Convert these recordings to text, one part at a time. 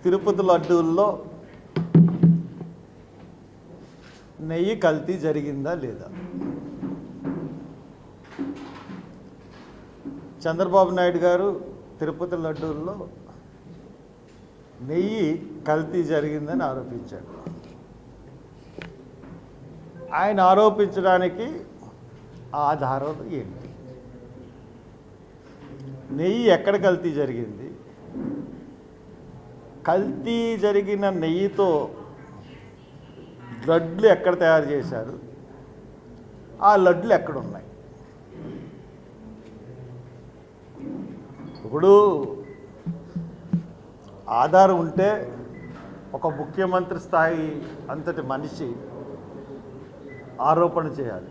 తిరుపతి లడ్డూల్లో నెయ్యి కల్తీ జరిగిందా లేదా? చంద్రబాబు నాయుడు గారు తిరుపతి లడ్డూల్లో నెయ్యి కల్తీ జరిగిందని ఆరోపించాడు. ఆయన ఆరోపించడానికి ఆధారాలు ఏంటి? నెయ్యి ఎక్కడ కల్తీ జరిగింది? కల్తీ జరిగిన నెయ్యితో లడ్లు ఎక్కడ తయారు చేశారు? ఆ లడ్లు ఎక్కడున్నాయి? ఇప్పుడు ఆధారం ఉంటే ఒక ముఖ్యమంత్రి స్థాయి అంతటి మనిషి ఆరోపణ చేయాలి.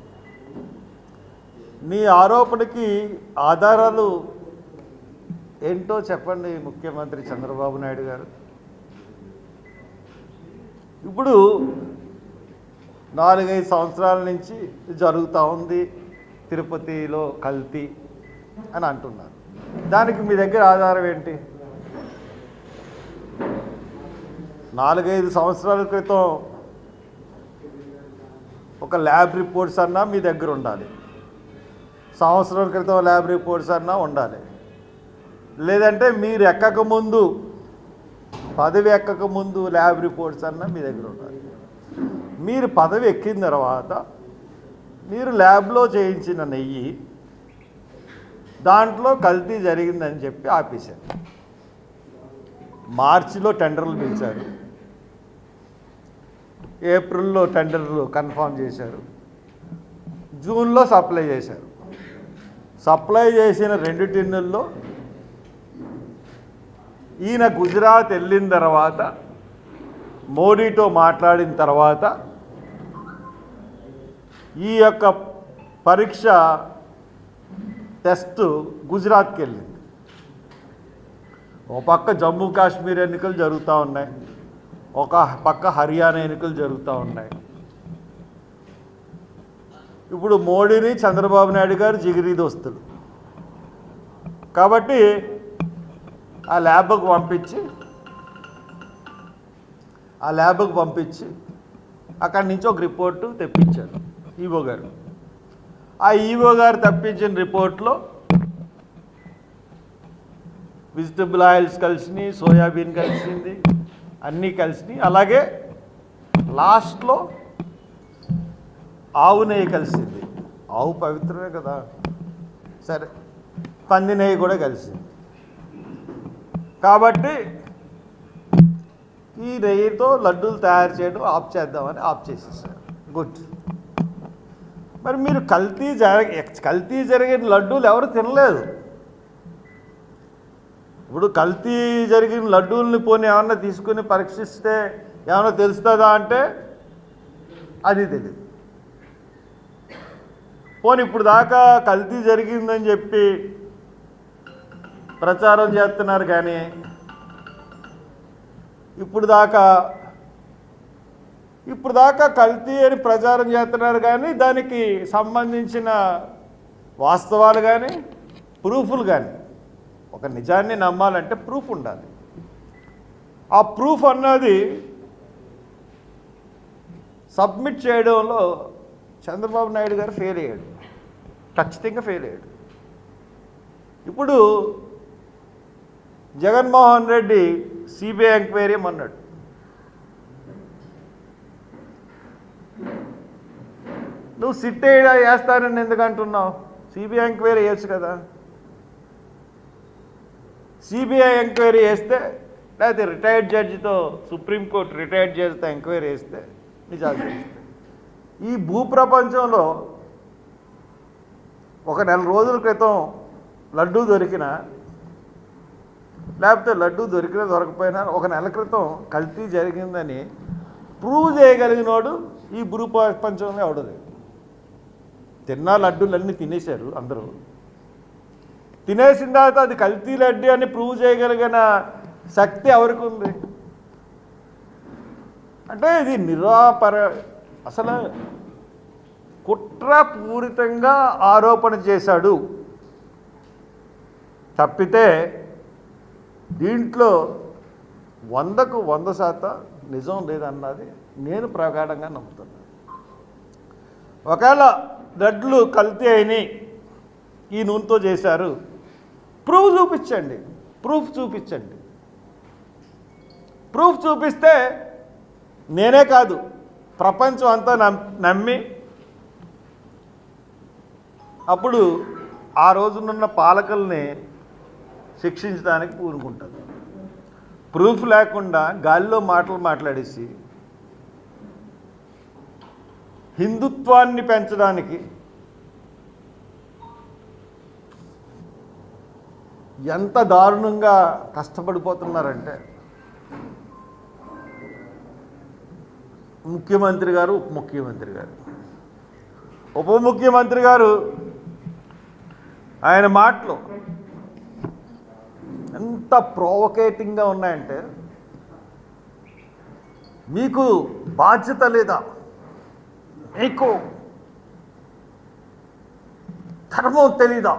నీ ఆరోపణకి ఆధారాలు ఏంటో చెప్పండి ముఖ్యమంత్రి చంద్రబాబు నాయుడు గారు. ఇప్పుడు 4-5 సంవత్సరాల నుంచి జరుగుతూ ఉంది తిరుపతిలో కల్తీ అని అంటున్నారు. దానికి మీ దగ్గర ఆధారం ఏంటి? 4-5 సంవత్సరాల క్రితం ఒక ల్యాబ్ రిపోర్ట్స్ అన్నా మీ దగ్గర ఉండాలి. సంవత్సరాల క్రితం ల్యాబ్ రిపోర్ట్స్ అన్నా ఉండాలి. లేదంటే మీరు ఎక్కకముందు, పదవి ఎక్కకముందు ల్యాబ్ రిపోర్ట్స్ అన్నా మీ దగ్గర ఉండాలి. మీరు పదవి ఎక్కిన తర్వాత మీరు ల్యాబ్లో చేయించిన నెయ్యి దాంట్లో కల్తీ జరిగిందని చెప్పి ఆపేశారు. మార్చిలో టెండర్లు పిలిచారు, ఏప్రిల్లో టెండర్లు కన్ఫర్మ్ చేశారు, జూన్లో సప్లై చేశారు. సప్లై చేసిన 2 టిన్నుల్లో ఈయన గుజరాత్ వెళ్ళిన తర్వాత, మోడీతో మాట్లాడిన తర్వాత ఈ యొక్క పరీక్ష టెస్ట్ గుజరాత్కి వెళ్ళింది. ఒక పక్క జమ్మూ కాశ్మీర్ ఎన్నికలు జరుగుతూ ఉన్నాయి, ఒక పక్క హర్యానా ఎన్నికలు జరుగుతూ ఉన్నాయి. ఇప్పుడు మోడీని చంద్రబాబు నాయుడు గారు జిగిరి దోస్తులు కాబట్టి ఆ ల్యాబ్కు పంపించి అక్కడి నుంచి ఒక రిపోర్టు తెప్పించారు ఈవో గారు. ఆ ఈవో గారు తెప్పించిన రిపోర్ట్లో వెజిటబుల్ ఆయిల్స్ కలిసినాయి, సోయాబీన్ కలిసింది, అన్నీ కలిసినాయి. అలాగే లాస్ట్లో ఆవు నెయ్యి కలిసింది. ఆవు పవిత్రమే కదా, సరే పంది నెయ్యి కూడా కలిసింది. కాబట్టి ఈ నెయ్యితో లడ్డూలు తయారు చేయడం ఆఫ్ చేద్దామని ఆఫ్ చేసేసారు. గుడ్. మరి మీరు కల్తీ జరిగిన లడ్డూలు ఎవరు తినలేదు. ఇప్పుడు కల్తీ జరిగిన లడ్డూల్ని పోనీ ఏమన్నా తీసుకుని పరీక్షిస్తే ఏమన్నా తెలుస్తుందా అంటే అది తెలియదు. పోనీ ఇప్పుడు దాకా కల్తీ జరిగిందని చెప్పి ప్రచారం చేస్తున్నారు, కానీ ఇప్పుడు దాకా కల్తీ అని ప్రచారం చేస్తున్నారు, కానీ దానికి సంబంధించిన వాస్తవాలు కానీ ప్రూఫ్లు కానీ, ఒక నిజాన్ని నమ్మాలంటే ప్రూఫ్ ఉండాలి. ఆ ప్రూఫ్ అన్నది సబ్మిట్ చేయడంలో చంద్రబాబు నాయుడు గారు ఫెయిల్ అయ్యాడు, ఖచ్చితంగా ఫెయిల్ అయ్యాడు. ఇప్పుడు జగన్మోహన్ రెడ్డి సిబిఐ ఎంక్వైరీ అన్నాడు. నువ్వు సిట్ వేస్తానని ఎందుకు అంటున్నావు? సిబిఐ ఎంక్వైరీ వేయచ్చు కదా. సిబిఐ ఎంక్వైరీ వేస్తే, లేకపోతే రిటైర్డ్ జడ్జితో సుప్రీంకోర్టు రిటైర్డ్ జడ్జితో ఎంక్వైరీ వేస్తే నిజాలు తెలుస్తాయి. ఈ భూప్రపంచంలో ఒక 4 రోజుల క్రితం లడ్డూ దొరికినా, లేకపోతే లడ్డూ దొరికినా దొరకపోయినా ఒక నెల క్రితం కల్తీ జరిగిందని ప్రూవ్ చేయగలిగినోడు ఈ భూప్రపంచంలో ఎవడలేదు. తిన్నా లడ్డూలన్నీ తినేశారు అందరూ. తినేసిన తర్వాత అది కల్తీ లడ్డూ అని ప్రూవ్ చేయగలిగిన శక్తి ఎవరికి ఉంది అంటే ఇది అసలు కుట్రపూరితంగా ఆరోపణ చేశాడు తప్పితే దీంట్లో 100కు 100% నిజం లేదన్నది నేను ప్రగాఢంగా నమ్ముతున్నాను. ఒకవేళ లడ్లు కల్తీ అయినాయి, ఈ నూనెతో చేశారు, ప్రూఫ్ చూపించండి. ప్రూఫ్ చూపిస్తే నేనే కాదు ప్రపంచం అంతా నమ్మి అప్పుడు ఆ రోజునున్న పాలకుల్ని శిక్షించడానికి పూనుకుంటుంది. ప్రూఫ్ లేకుండా గాలిలో మాటలు మాట్లాడేసి హిందుత్వాన్ని పెంచడానికి ఎంత దారుణంగా కష్టపడిపోతున్నారంటే ముఖ్యమంత్రి గారు, ఉప ముఖ్యమంత్రి గారు ఆయన మాటలు ఎంత ప్రొవోకేటింగ్గా ఉన్నాయంటే, మీకు బాధ్యత లేదా, మీకు ధర్మం తెలీదా,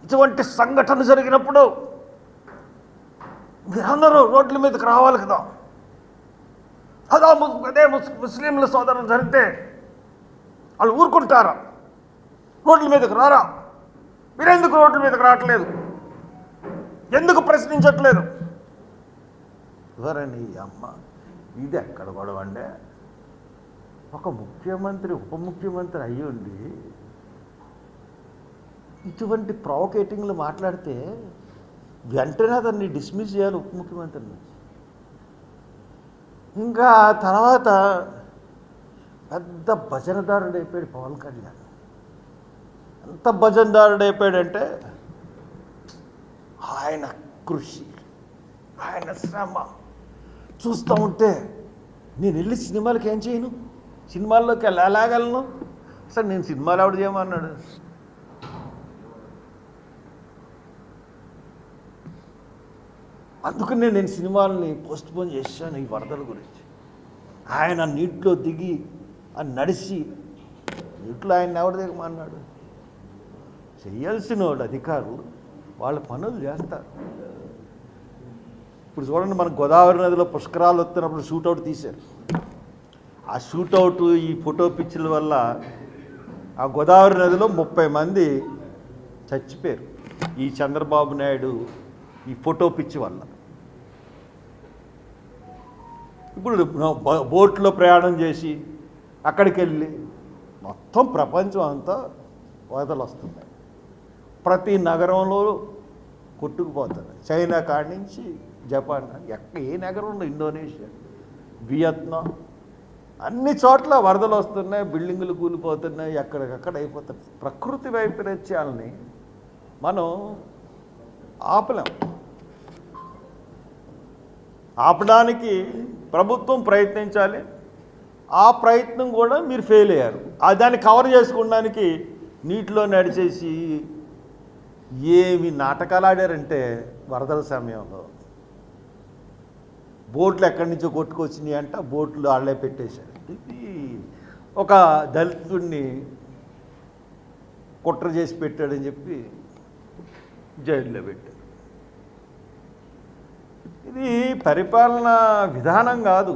ఇటువంటి సంఘటన జరిగినప్పుడు మీరందరూ రోడ్ల మీదకి రావాలి కదా, అదే ముస్లింల సోదరులు జరిగితే వాళ్ళు ఊరుకుంటారా, రోడ్ల మీదకి రారా, మీరెందుకు రోడ్ల మీదకి రావట్లేదు, ఎందుకు ప్రశ్నించట్లేదు? ఎవరని అమ్మ, ఇది ఎక్కడ గొడవ అండి? ఒక ముఖ్యమంత్రి ఉప ముఖ్యమంత్రి అయ్యుండి ఇటువంటి ప్రొవోకేటింగ్లు మాట్లాడితే వెంటనే అతన్ని డిస్మిస్ చేయాలి ఉప ముఖ్యమంత్రిని. ఇంకా తర్వాత పెద్ద భజనదారుడు అయిపోయాడు పవన్ కళ్యాణ్. ఎంత భజనదారుడు అయిపోయాడంటే ఆయన కృషి, ఆయన శ్రమ చూస్తూ ఉంటే నేను వెళ్ళి సినిమాలకి ఏం చేయను, సినిమాల్లోకి వెళ్ళగలను, అసలు నేను సినిమాలు ఎవడు చేయమన్నాడు? అందుకనే నేను సినిమాలని పోస్ట్పోన్ చేశాను ఈ వరదల గురించి. ఆయన నీటిలో దిగి నడిచి నీటిలో ఆయన ఎవరు దిగమన్నాడు? చేయాల్సిన వాళ్ళు అధికారులు వాళ్ళ పనులు చేస్తారు. ఇప్పుడు చూడండి, మన గోదావరి నదిలో పుష్కరాలు వస్తున్నప్పుడు షూటౌట్ తీశారు. ఆ షూటౌట్ ఈ ఫోటో పిక్చర్ల వల్ల ఆ గోదావరి నదిలో 30 మంది చచ్చిపోయారు ఈ చంద్రబాబు నాయుడు ఈ ఫోటో పిచ్చి వల్ల. ఇప్పుడు బోట్లో ప్రయాణం చేసి అక్కడికి వెళ్ళి మొత్తం ప్రపంచం అంతా వరదలు వస్తున్నాయి. ప్రతి నగరంలో కొట్టుకుపోతుంది. చైనా కాడి నుంచి జపాన్, ఏ నగరంలో, ఇండోనేషియా, వియత్నాం, అన్ని చోట్ల వరదలు వస్తున్నాయి, బిల్డింగులు కూలిపోతున్నాయి, ఎక్కడికక్కడ అయిపోతున్నాయి. ప్రకృతి వైపరీత్యాలని మనం ఆపడానికి ప్రభుత్వం ప్రయత్నించాలి. ఆ ప్రయత్నం కూడా మీరు ఫెయిల్ అయ్యారు. దాన్ని కవర్ చేసుకోవడానికి నీటిలో నడిచేసి ఏమి నాటకాలు ఆడారంటే, వరదల సమయంలో బోట్లు ఎక్కడి నుంచో కొట్టుకొచ్చినాయి అంట, బోట్లు వాళ్ళే పెట్టేశారు. ఇది ఒక దళితుడిని కుట్ర చేసి పెట్టాడని చెప్పి జైల్లో పెట్టారు. ఇది పరిపాలన విధానం కాదు.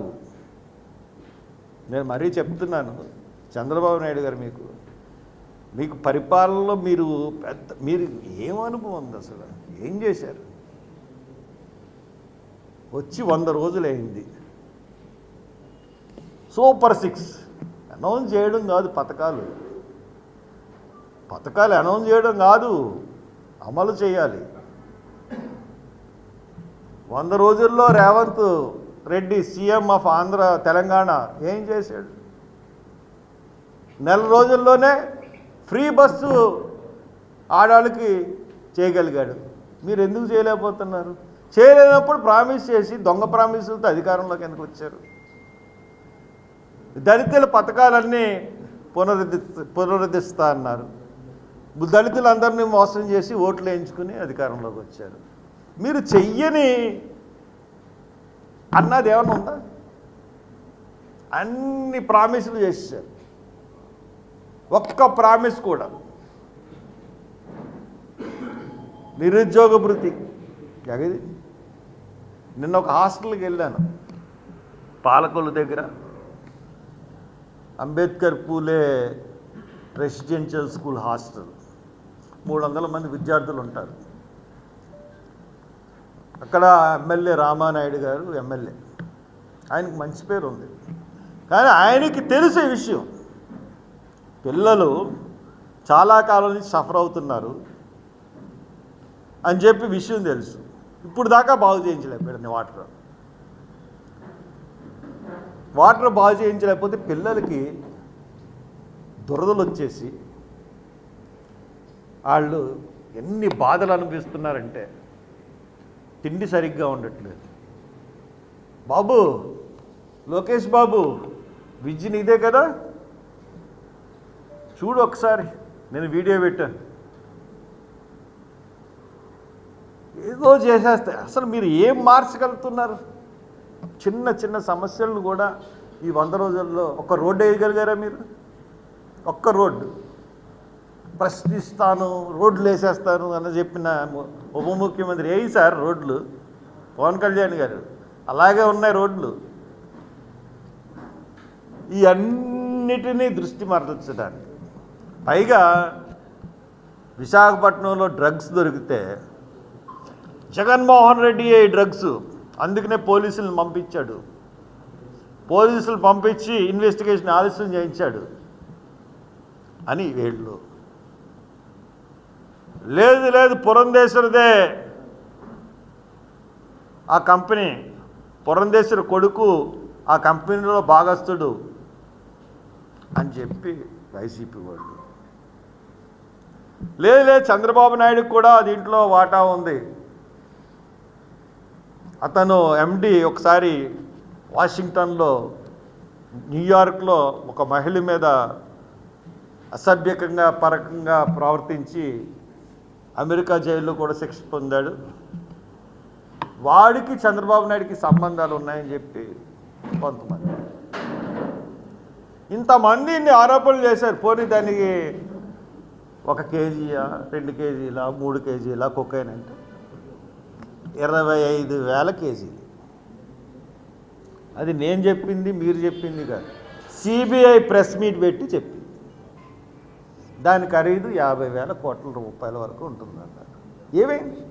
నేను మరీ చెప్తున్నాను, చంద్రబాబు నాయుడు గారు, మీకు పరిపాలనలో మీరు ఏం అనుభవం ఉంది? అసలు ఏం చేశారు? వచ్చి 100 రోజులు అయింది. సూపర్ 6 అనౌన్స్ చేయడం కాదు, పథకాలు అనౌన్స్ చేయడం కాదు, అమలు చేయాలి. 100 రోజుల్లో రేవంత్ రెడ్డి సీఎం ఆఫ్ తెలంగాణ ఏం చేశాడు? 1 రోజుల్లోనే ఫ్రీ బస్సు ఆడవాళ్ళకి చేయగలిగాడు. మీరు ఎందుకు చేయలేకపోతున్నారు? చేయలేనప్పుడు ప్రామిస్ చేసి దొంగ ప్రామిసులతో అధికారంలోకి ఎందుకు వచ్చారు? దళితుల పథకాలన్నీ పునరుద్ధరిస్తా అన్నారు. దళితులందరినీ మోసం చేసి ఓట్లు వేయించుకుని అధికారంలోకి వచ్చారు. మీరు చెయ్యని అన్నది ఏమన్నా ఉందా? అన్ని ప్రామిసులు చేశారు, ఒక్క ప్రామిస్ కూడా. నిరుద్యోగ భృతి నిన్న ఒక హాస్టల్కి వెళ్ళాను, పాలకొల్లు దగ్గర అంబేద్కర్ పూలే రెసిడెన్షియల్ స్కూల్ హాస్టల్. 300 మంది విద్యార్థులు ఉంటారు. అక్కడ ఎమ్మెల్యే రామానాయుడు గారు ఎమ్మెల్యే, ఆయనకు మంచి పేరు ఉంది. కానీ ఆయనకి తెలిసే విషయం, పిల్లలు చాలా కాలం నుంచి సఫర్ అవుతున్నారు అని చెప్పి విషయం తెలుసు. ఇప్పుడు దాకా బాగు చేయించలేకపోయాడు వాటర్ బాగు చేయించలేకపోతే పిల్లలకి దురదలు వచ్చేసి వాళ్ళు ఎన్ని బాధలు అనిపిస్తున్నారంటే తిండి సరిగ్గా ఉండట్లేదు. బాబు, లోకేష్ బాబు, విజన్ ఇదే కదా, చూడు ఒకసారి, నేను వీడియో పెట్టాను. ఏదో చేసేస్తే అసలు మీరు ఏం మార్చగలుగుతున్నారు? చిన్న చిన్న సమస్యలను కూడా ఈ 100 రోజుల్లో ఒక రోడ్డు వేయగలిగారా మీరు? ఒక్క రోడ్డు ప్రశ్నిస్తాను, రోడ్లు వేసేస్తాను అని చెప్పిన ఉప ముఖ్యమంత్రి ఏయి సార్ రోడ్లు? పవన్ కళ్యాణ్ గారు అలాగే ఉన్నాయి రోడ్లు. ఈ అన్నిటినీ దృష్టి మరల్చడానికి, పైగా విశాఖపట్నంలో డ్రగ్స్ దొరికితే జగన్మోహన్ రెడ్డి ఈ డ్రగ్స్, అందుకనే పోలీసులను పంపించాడు. పోలీసులు పంపించి ఇన్వెస్టిగేషన్ ఆలస్యం చేయించాడు అని వీళ్ళు. లేదు పురంధేశ్వరిదే ఆ కంపెనీ, పురంధేశ్వరి కొడుకు ఆ కంపెనీలో భాగస్తుడు అని చెప్పి వైసీపీ వాళ్ళు. లేదు చంద్రబాబు నాయుడుకి కూడా దీంట్లో వాటా ఉంది. అతను ఎండి ఒకసారి వాషింగ్టన్లో, న్యూయార్క్లో ఒక మహిళ మీద అసభ్యకంగా పరకంగా ప్రవర్తించి అమెరికా జైల్లో కూడా శిక్ష పొందాడు. వాడికి చంద్రబాబు నాయుడికి సంబంధాలు ఉన్నాయని చెప్పి కొంతమంది, ఇంతమంది ఇన్ని ఆరోపణలు చేశారు. పోనీ దానికి 1 కేజీయా, 2 కేజీలా, 3 కేజీలా కొకైన్ అంటే 25,000 కేజీలు. అది నేను చెప్పింది, మీరు చెప్పింది కాదు, సిబిఐ ప్రెస్ మీట్ పెట్టి చెప్పింది. దాని ఖరీదు 50,000 కోట్ల రూపాయల వరకు ఉంటుందన్నారు. ఏమైంది?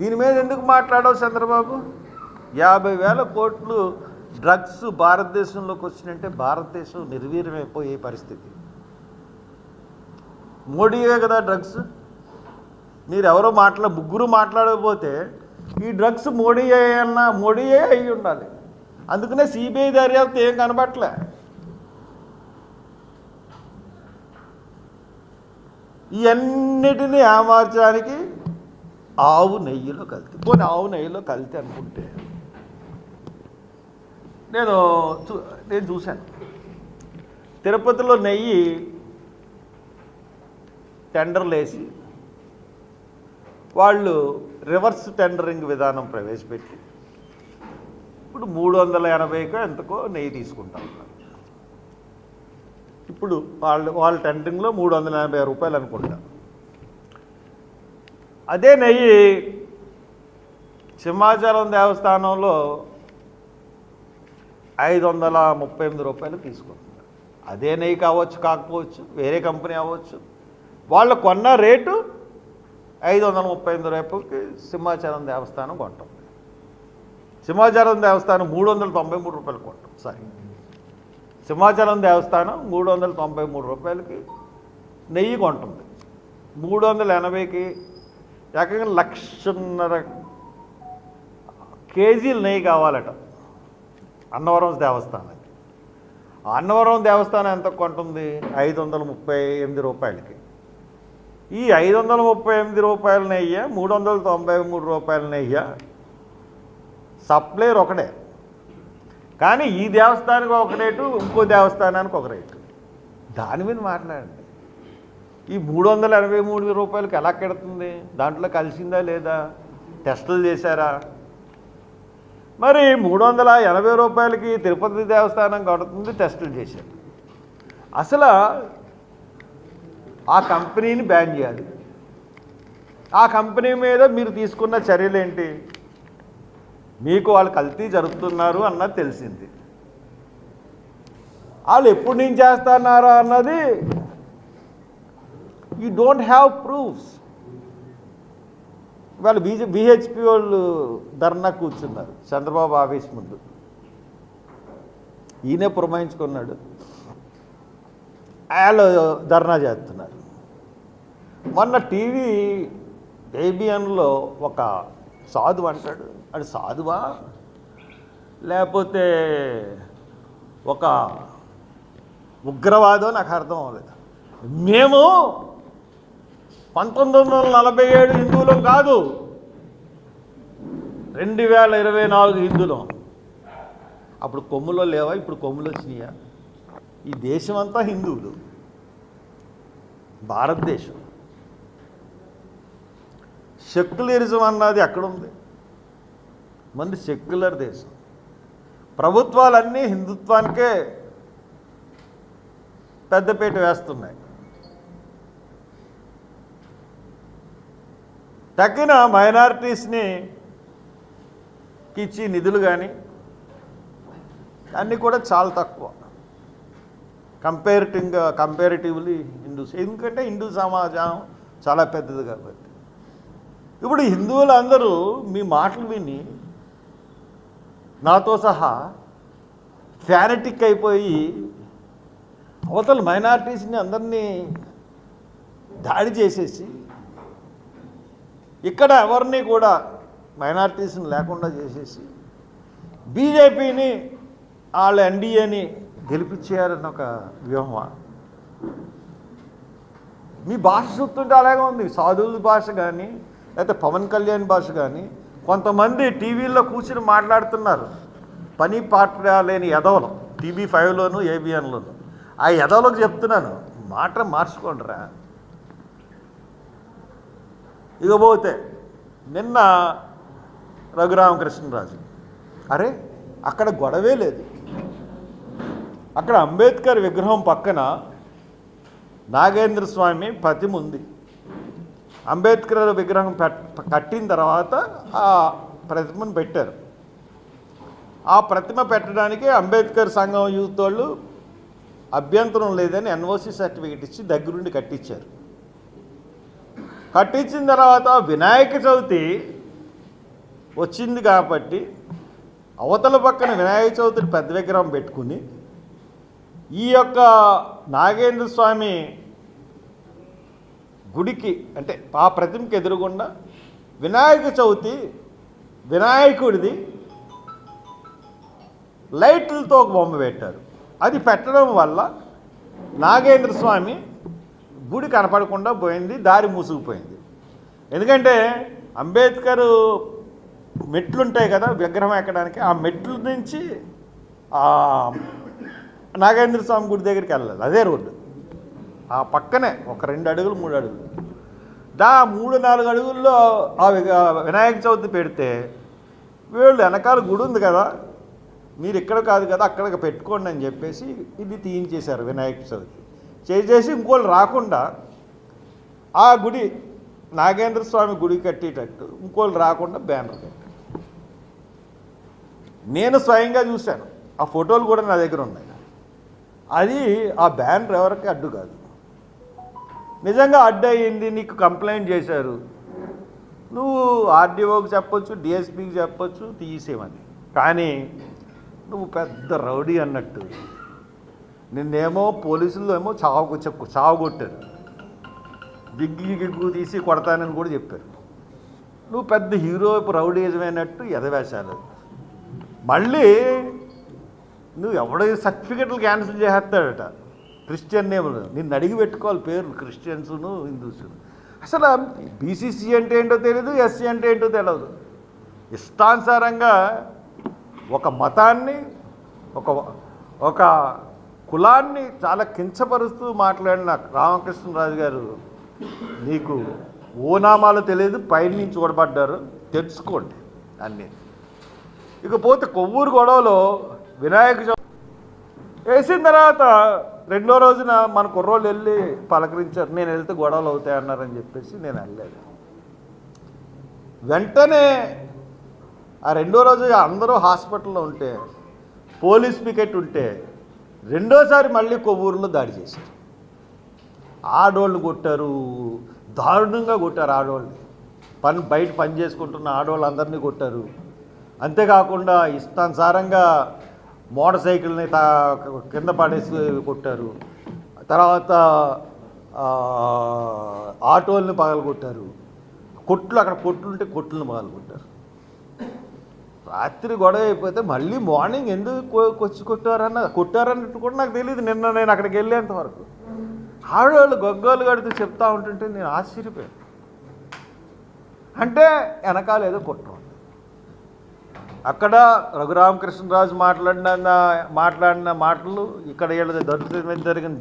దీని మీద ఎందుకు మాట్లాడవు చంద్రబాబు? 50,000 కోట్లు డ్రగ్స్ భారతదేశంలోకి వచ్చినంటే భారతదేశం నిర్వీర్యమైపోయే పరిస్థితి. మోడీయే కదా డ్రగ్స్. మీరు ఎవరో ముగ్గురు మాట్లాడకపోతే ఈ డ్రగ్స్ మోడీయే అయి ఉండాలి. అందుకనే సిబిఐ దర్యాప్తు ఏం కనబట్లే. ఇవన్నిటినీ ఏమార్చడానికి ఆవు నెయ్యిలో కల్తీ. పోనీ ఆవు నెయ్యిలో కల్తీ అనుకుంటే, నేను చూశాను తిరుపతిలో నెయ్యి టెండర్లు వేసి వాళ్ళు రివర్స్ టెండరింగ్ విధానం ప్రవేశపెట్టి ఇప్పుడు 380కో ఎంతకో నెయ్యి తీసుకుంటా ఉన్నారు. ఇప్పుడు వాళ్ళ టెండరింగ్లో 380 రూపాయలు అనుకుంటా. అదే నెయ్యి సింహాచలం దేవస్థానంలో 538 రూపాయలు తీసుకుంటున్నారు. అదే నెయ్యి కావచ్చు, కాకపోవచ్చు, వేరే కంపెనీ అవ్వచ్చు. వాళ్ళు కొన్న రేటు 538 రూపాయలకి సింహాచలం దేవస్థానం కొంటాం. సింహాచలం దేవస్థానం 393 రూపాయలు కొంటాం. సింహాచలం దేవస్థానం 393 రూపాయలకి నెయ్యి కొంటుంది. 380కి ఏకంగా 1,50,000 కేజీలు నెయ్యి కావాలట అన్నవరం దేవస్థానానికి. అన్నవరం దేవస్థానం ఎంత కొంటుంది? 538 రూపాయలకి. ఈ 538 రూపాయల నెయ్యి, 393 రూపాయల నెయ్యి సప్లైర్ ఒకటే. కానీ ఈ దేవస్థానానికి ఒక రేటు, ఇంకో దేవస్థానానికి ఒక రేటు. దాని మీద మాట్లాడండి. ఈ 383 రూపాయలకి ఎలా కెడుతుంది? దాంట్లో కలిసిందా లేదా? టెస్టులు చేశారా? మరి 380 రూపాయలకి తిరుపతి దేవస్థానం కడుతుంది, టెస్టులు చేశారు. అసలు ఆ కంపెనీని బ్యాన్ చేయాలి. ఆ కంపెనీ మీద మీరు తీసుకున్న చర్యలు ఏంటి? మీకు వాళ్ళు కల్తీ జరుపుతున్నారు అన్నది తెలిసింది. వాళ్ళు ఎప్పుడు నుంచి చేస్తున్నారా అన్నది యూ డోంట్ హ్యావ్ ప్రూఫ్స్. వాళ్ళు బీహెచ్పి వాళ్ళు ధర్నా కూర్చున్నారు చంద్రబాబు ఆఫీస్ ముందు. ఈయనే పురమాయించుకున్నాడు, వాళ్ళు ధర్నా చేస్తున్నారు. మొన్న టీవీ ఏబిఎన్లో ఒక సాధువు అంటాడు, అది సాధువా లేకపోతే ఒక ఉగ్రవాదో నాకు అర్థం అవ్వలేదు. మేము 1947 హిందువులం కాదు, 2024 హిందువులం. అప్పుడు కొమ్ములో లేవా? ఇప్పుడు కొమ్ములు వచ్చినాయా? ఈ దేశం అంతా హిందువులు, భారతదేశం. సెక్యులరిజం అన్నది ఎక్కడుంది? మంది సెక్యులర్ దేశం. ప్రభుత్వాలన్నీ హిందుత్వానికే పెద్దపీట వేస్తున్నాయి. తగ్గిన మైనారిటీస్ని ఇచ్చి నిధులు కానీ అన్నీ కూడా చాలా తక్కువ కంపారిటివ్లీ హిందూస్. ఎందుకంటే హిందూ సమాజం చాలా పెద్దది కాబట్టి. ఇప్పుడు హిందువులందరూ మీ మాటలు విని నాతో సహా ఫ్యానటిక్ అయిపోయి అవతల మైనారిటీస్ని అందరినీ దాడి చేసేసి ఇక్కడ ఎవరిని కూడా మైనారిటీస్ని లేకుండా చేసేసి బీజేపీని వాళ్ళ ఎన్డీఏని గెలిపించేయాలన్న ఒక వ్యూహమా? మీ భాష చూస్తుంటే అలాగే ఉంది. సాధువుల భాష కానీ లేకపోతే పవన్ కళ్యాణ్ భాష కానీ కొంతమంది టీవీల్లో కూర్చుని మాట్లాడుతున్నారు, పని పాట లేని ఎదవలు. TV5లోను ఏబిఎన్లోను ఆ ఎదవలకు చెప్తున్నాను, మాట మార్చుకోండిరా. ఇకపోతే నిన్న రఘురామకృష్ణరాజు, అరే అక్కడ గొడవే లేదు. అక్కడ అంబేద్కర్ విగ్రహం పక్కన నాగేంద్ర స్వామి ప్రతిమ ఉంది. అంబేద్కర్ విగ్రహం కట్టిన తర్వాత ఆ ప్రతిమను పెట్టారు. ఆ ప్రతిమ పెట్టడానికి అంబేద్కర్ సంఘం యూత్ వాళ్ళు అభ్యంతరం లేదని ఎన్ఓసి సర్టిఫికేట్ ఇచ్చి దగ్గరుండి కట్టించారు. కట్టించిన తర్వాత వినాయక చవితి వచ్చింది కాబట్టి అవతల పక్కన వినాయక చవితిని పెద్ద విగ్రహం పెట్టుకుని ఈ యొక్క నాగేంద్ర స్వామి గుడికి అంటే ఆ ప్రతిమకి ఎదురుగుండా వినాయక చవితి వినాయకుడిది లైట్లతో ఒక బొమ్మ పెట్టారు. అది పెట్టడం వల్ల నాగేంద్ర స్వామి గుడి కనపడకుండా పోయింది, దారి మూసుకుపోయింది. ఎందుకంటే అంబేద్కర్ మెట్లుంటాయి కదా విగ్రహం ఎక్కడానికి, ఆ మెట్ల నుంచి నాగేంద్ర స్వామి గుడి దగ్గరికి వెళ్ళాలి. అదే రోడ్డు, ఆ పక్కనే ఒక 2 అడుగులు 3 అడుగులు 3-4 అడుగుల్లో ఆ వినాయక చవితి పెడితే వీళ్ళు వెనకాల గుడి ఉంది కదా, మీరు ఇక్కడ కాదు కదా అక్కడికి పెట్టుకోండి అని చెప్పేసి ఇది తీయించేశారు. వినాయక చవితి చేసేసి ఇంకోళ్ళు రాకుండా ఆ గుడి నాగేంద్ర స్వామి గుడి కట్టేటట్టు ఇంకోళ్ళు రాకుండా బ్యానర్ కట్టారు. నేను స్వయంగా చూశాను, ఆ ఫోటోలు కూడా నా దగ్గర ఉన్నాయి. అది ఆ బ్యానర్ ఎవరికి అడ్డు కాదు, నిజంగా అడ్డు అయ్యింది. నీకు కంప్లైంట్ చేశారు, నువ్వు ఆర్డీఓకి చెప్పొచ్చు, డిఎస్పీకి చెప్పొచ్చు, తీసేమని. కానీ నువ్వు పెద్ద రౌడీ అన్నట్టు నిన్నేమో పోలీసులు ఏమో చావు కొట్టారు, గిగ్గు తీసి కొడతానని కూడా చెప్పారు. నువ్వు పెద్ద హీరో రౌడీజమైనట్టు ఎదవేశాలు. మళ్ళీ నువ్వు ఎవడో సర్టిఫికెట్లు క్యాన్సిల్ చేసేస్తాడట క్రిస్టియన్ నేములు. నిన్ను అడిగి పెట్టుకోవాలి పేర్లు క్రిస్టియన్సును హిందూస్ను. అసలు బీసీసీ అంటే ఏంటో తెలియదు, ఎస్సీ అంటే ఏంటో తెలియదు. ఇష్టానుసారంగా ఒక మతాన్ని ఒక కులాన్ని చాలా కించపరుస్తూ మాట్లాడిన రామకృష్ణరాజు గారు, నీకు ఓనామాలు తెలియదు, పైన నుంచి చూడబడ్డారు, తెలుసుకోండి అన్నీ. ఇకపోతే కొవ్వూరు గొడవలో వినాయక చవితి వేసిన తర్వాత 2వ రోజున మన కుర్రోళ్ళు వెళ్ళి పలకరించారు. నేను వెళ్తే గొడవలు అవుతాయన్నారని చెప్పేసి నేను వెళ్ళలేదు. వెంటనే ఆ రెండో రోజు అందరూ హాస్పిటల్లో ఉంటే పోలీస్ పికెట్ ఉంటే రెండోసారి మళ్ళీ కొవ్వూరులో దాడి చేశారు. ఆడోళ్ళు కొట్టారు, దారుణంగా కొట్టారు ఆడవాళ్ళని. బయట పని చేసుకుంటున్న ఆడవాళ్ళందరినీ కొట్టారు. అంతేకాకుండా ఇష్టానుసారంగా మోటార్ సైకిల్ని కింద పడేసి కొట్టారు. తర్వాత ఆటోల్ని పగలగొట్టారు. అక్కడ కొట్లుంటే కొట్లను పగలగొట్టారు. రాత్రి గొడవ అయిపోతే మళ్ళీ మార్నింగ్ ఎందుకు వచ్చి కొట్టారన్నట్టు కూడా నాకు తెలియదు. నిన్న నేను అక్కడికి వెళ్ళేంత వరకు ఆడవాళ్ళు గొగ్గోలు కడుతూ చెప్తా ఉంటుంటే నేను ఆశ్చర్యపోయాను. అంటే వెనకాల ఏదో కుట్ర. అక్కడ రఘురామకృష్ణరాజు మాట్లాడిన మాటలు, ఇక్కడ వీళ్ళ దళితుల మీద జరిగిన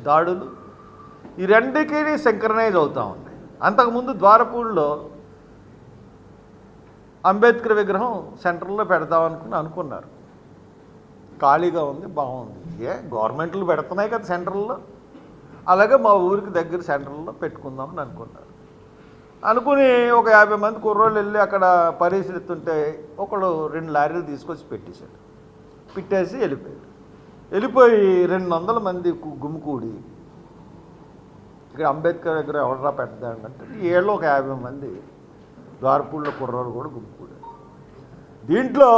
దాడులు ఈ రెండుకి సింక్రనైజ్ అవుతూ ఉన్నాయి. అంతకుముందు ద్వారపూడిలో అంబేద్కర్ విగ్రహం సెంటర్లో పెడదామనుకుని అనుకున్నారు. ఖాళీగా ఉంది, బాగుంది. గవర్నమెంట్లు పెడుతున్నాయి కదా సెంటర్లో, అలాగే మా ఊరికి దగ్గర సెంటర్లో పెట్టుకుందామని అనుకుని ఒక 50 మంది కుర్రోళ్ళు వెళ్ళి అక్కడ పరిశీలిస్తుంటే ఒకడు 2 లారీలు తీసుకొచ్చి పెట్టేసి వెళ్ళిపోయి 200 మంది గుమికూడి ఇక్కడ అంబేద్కర్ దగ్గర ఎవడరా పెడతాడంటే ఏళ్ళు ఒక 50 మంది ద్వారపూడిలో కుర్రోళ్ళు కూడా గుమికూడారు. దీంట్లో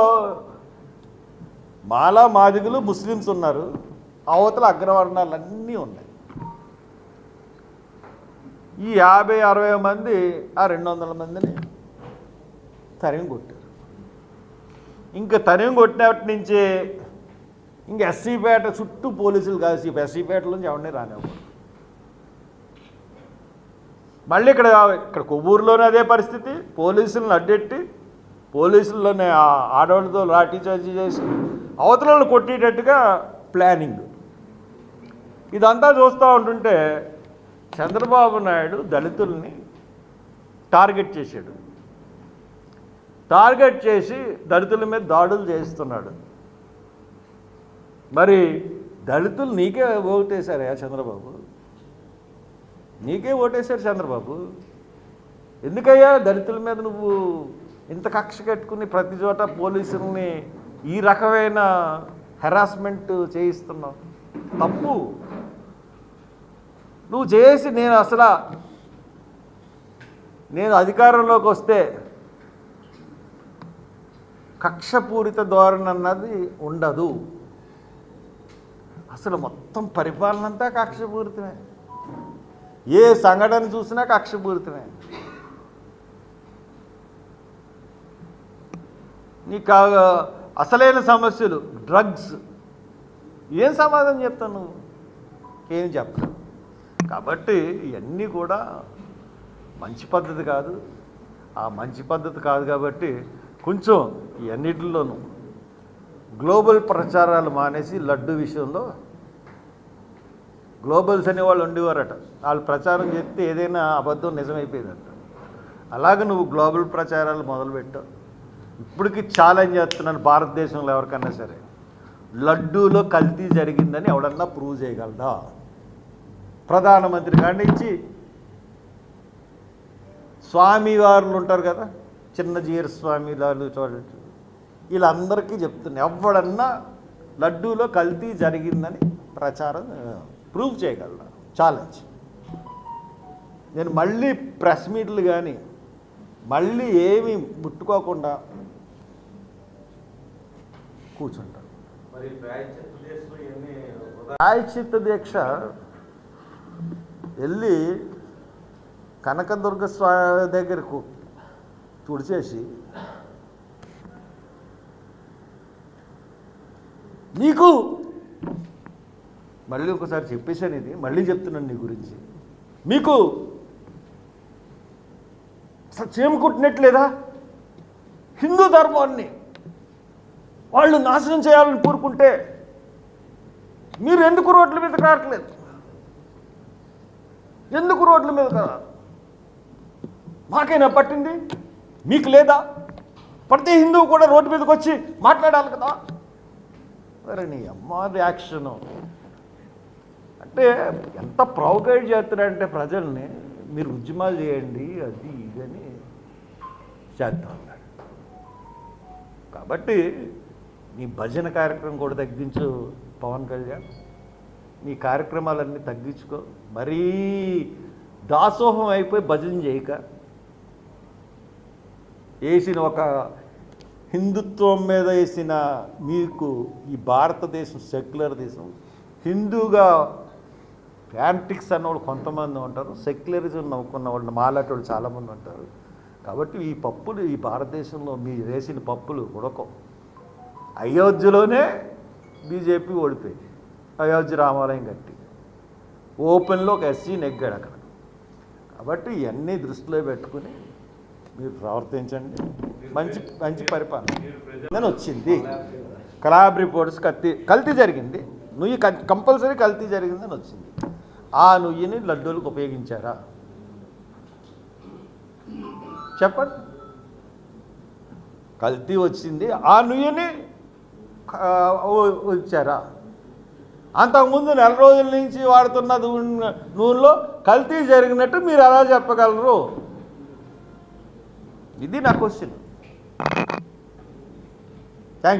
మాలా మాదిగులు ముస్లిమ్స్ ఉన్నారు, అవతల అగ్రవర్ణాలు అన్నీ ఉన్నాయి. ఈ 50-60 మంది ఆ 200 మందిని తరిమి కొట్టారు. ఇంకా తరిమి కొట్టినప్పటి నుంచే ఇంక ఎస్సీపేట చుట్టూ పోలీసులు కాసి ఎస్సీపేటలోంచి ఎవరిని రానివ్వరు. మళ్ళీ ఇక్కడ కొవ్వూరులోనే అదే పరిస్థితి. పోలీసులను అడ్డెట్టి పోలీసుల్లోనే ఆడవాళ్ళతో లాఠీ చార్జీ చేసి అవతలను కొట్టేటట్టుగా ప్లానింగ్. ఇదంతా చూస్తూ ఉంటుంటే చంద్రబాబు నాయుడు దళితుల్ని టార్గెట్ చేసి దళితుల మీద దాడులు చేస్తున్నాడు. మరి దళితులు నీకే ఓటేశారయ్యా చంద్రబాబు, నీకే ఓటేశారు చంద్రబాబు. ఎందుకయ్యా దళితుల మీద నువ్వు ఇంత కక్ష కట్టుకుని ప్రతి చోట పోలీసుల్ని ఈ రకమైన హెరాస్మెంట్ చేయిస్తున్నావు? తప్పు నువ్వు చేసి. నేను అధికారంలోకి వస్తే కక్షపూరిత ధోరణి అన్నది ఉండదు. అసలు మొత్తం పరిపాలన అంతా కక్షపూరితమే. ఏ సంఘటన చూసినా కక్షపూరితమే. నీకు అసలైన సమస్యలు డ్రగ్స్, ఏం సమాధానం చెప్తావు నువ్వు? ఏం చెప్తావు? కాబట్టి ఇవన్నీ కూడా మంచి పద్ధతి కాదు. ఆ మంచి పద్ధతి కాదు కాబట్టి కొంచెం ఇవన్నిటిలోనూ గ్లోబల్ ప్రచారాలు మానేసి లడ్డు విషయంలో గ్లోబల్స్ అనేవాళ్ళు ఉండేవారట. వాళ్ళు ప్రచారం చేస్తే ఏదైనా అబద్ధం నిజమైపోయేదంట. అలాగే నువ్వు గ్లోబల్ ప్రచారాలు మొదలుపెట్టావు. ఇప్పటికి ఛాలెంజ్ చేస్తున్నాను భారతదేశంలో ఎవరికన్నా సరే, లడ్డూలో కల్తీ జరిగిందని ఎవడన్నా ప్రూవ్ చేయగలదా? ప్రధానమంత్రి కానించి స్వామివారులు ఉంటారు కదా, చిన్నజీర స్వామి వాళ్ళు చూడండి, వీళ్ళందరికీ చెప్తున్నా ఎవడన్నా లడ్డూలో కల్తీ జరిగిందని ప్రచారం ప్రూవ్ చేయగలరా? ఛాలెంజ్. నేను మళ్ళీ ప్రెస్ మీట్లు కానీ మళ్ళీ ఏమీ ముట్టుకోకుండా కూర్చుంటాను. ప్రాయశ్చిత్త దీక్ష వెళ్ళి కనకదుర్గ స్వామి దగ్గరకు తుడిచేసి నీకు మళ్ళీ ఒకసారి చెప్పేశాను, ఇది మళ్ళీ చెప్తున్నాను నీ గురించి. మీకు చేమకుట్టినట్లేదా? హిందూ ధర్మాన్ని వాళ్ళు నాశనం చేయాలని కోరుకుంటే మీరు ఎందుకు రోడ్ల మీదకి రావట్లేదు? ఎందుకు రోడ్ల మీద కదా? మాకైనా పట్టింది, మీకు లేదా? ప్రతి హిందువు కూడా రోడ్డు మీదకి వచ్చి మాట్లాడాలి కదా. సరే, నీ అమ్మ రియాక్షను అంటే ఎంత ప్రొవోకేట్ చేస్తున్నారంటే ప్రజల్ని, మీరు ఉద్యమాలు చేయండి అది ఇదని. చేద్దాం అన్నాడు. కాబట్టి నీ భజన కార్యక్రమం కూడా తగ్గించు పవన్ కళ్యాణ్, నీ కార్యక్రమాలన్నీ తగ్గించుకో, మరీ దాసోహం అయిపోయి భజన చేయక. వేసిన ఒక హిందుత్వం మీద వేసిన మీకు ఈ భారతదేశం సెక్యులర్ దేశం, హిందూగా ఫ్యాన్టిక్స్ అన్నవాళ్ళు కొంతమంది ఉంటారు, సెక్యులరిజం నవ్వుకున్న వాళ్ళు మాలాంటి వాళ్ళు చాలామంది ఉంటారు. కాబట్టి ఈ పప్పులు ఈ భారతదేశంలో మీరు వేసిన పప్పులు ఉడకవు. అయోధ్యలోనే బీజేపీ ఓడిపోయింది, అయోధ్య రామాలయం కట్టి ఓపెన్లో ఒక ఎస్సీ నెగ్గాడు అక్కడ. కాబట్టి ఇవన్నీ దృష్టిలో పెట్టుకుని మీరు ప్రవర్తించండి. మంచి మంచి పరిపాలన వచ్చింది. కలాబ్ రిపోర్ట్స్ కల్తీ జరిగింది, నువ్వు కంపల్సరీ కల్తీ జరిగిందని వచ్చింది. ఆ నుయ్యిని లడ్డూలకు ఉపయోగించారా చెప్పండి. కల్తీ వచ్చింది, ఆ నుయ్యిని ఇచ్చారా? అంతకుముందు నెల రోజుల నుంచి వాడుతున్న నూనెలో కల్తీ జరిగినట్టు మీరు ఎలా చెప్పగలరు? ఇది నా క్వశ్చన్. Thank you.